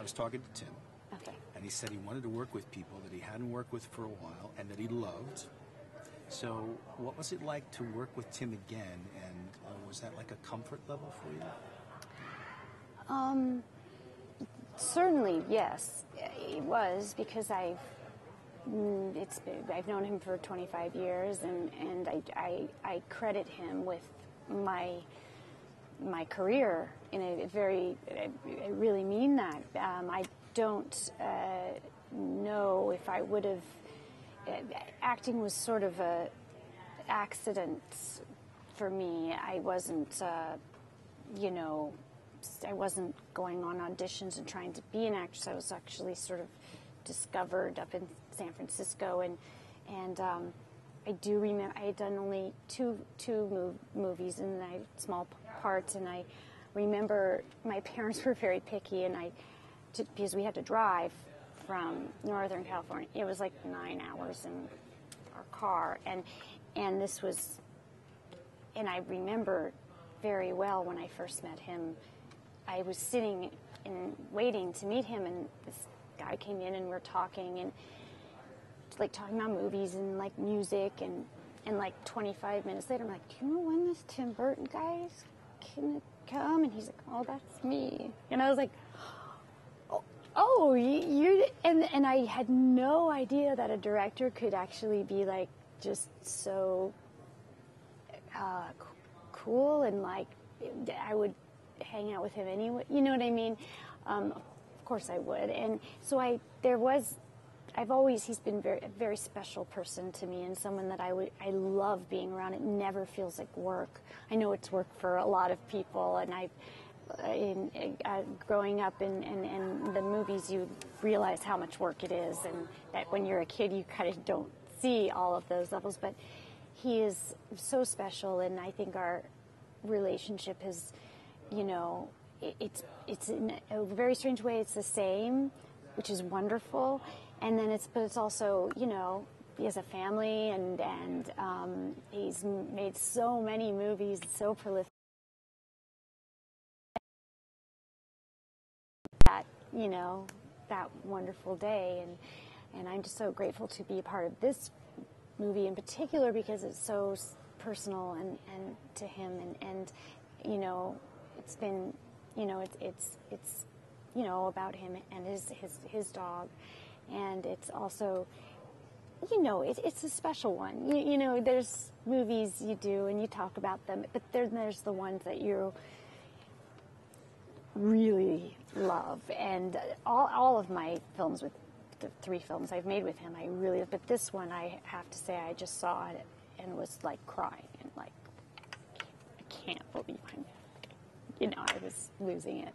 was talking to Tim. Okay. And he said he wanted to work with people that he hadn't worked with for a while and that he loved. So what was it like to work with Tim again, and was that like a comfort level for you? Certainly, yes, it was, because I've known him for 25 years, and I credit him with my career in a very, I really mean that. I don't know if I would have. Acting was sort of a accident for me. I wasn't, I wasn't going on auditions and trying to be an actress. I was actually sort of discovered up in San Francisco, and I do remember I had done only two movies and small parts, and I remember my parents were very picky, and because we had to drive from Northern California. It was like 9 hours in our car, and this was, and I remember very well when I first met him. I was sitting and waiting to meet him, and this guy came in, and we're talking, and like talking about movies and like music, and like 25 minutes later, I'm like, do you know when this Tim Burton guy is gonna come? And he's like, oh, that's me. And I was like, oh, you and I had no idea that a director could actually be like just so cool, and like I would hang out with him anyway. You know what I mean? Of course I would. And so he's been a very special person to me, and someone that I love being around. It never feels like work. I know it's work for a lot of people, and growing up in the movies, you realize how much work it is, and that when you're a kid, you kind of don't see all of those levels. But he is so special, and I think our relationship is, it's in a very strange way, it's the same, which is wonderful. And then but it's also, he has a family, and he's made so many movies, so prolific. That wonderful day, and I'm just so grateful to be a part of this movie in particular, because it's so personal and to him, and it's been, it's about him and his dog, and it's also, it's a special one. There's movies you do and you talk about them, but there's the ones that you really love, and all of my films, with the 3 films I've made with him, I really, but this one, I have to say, I just saw it and was like crying, and like, I can't believe I was losing it.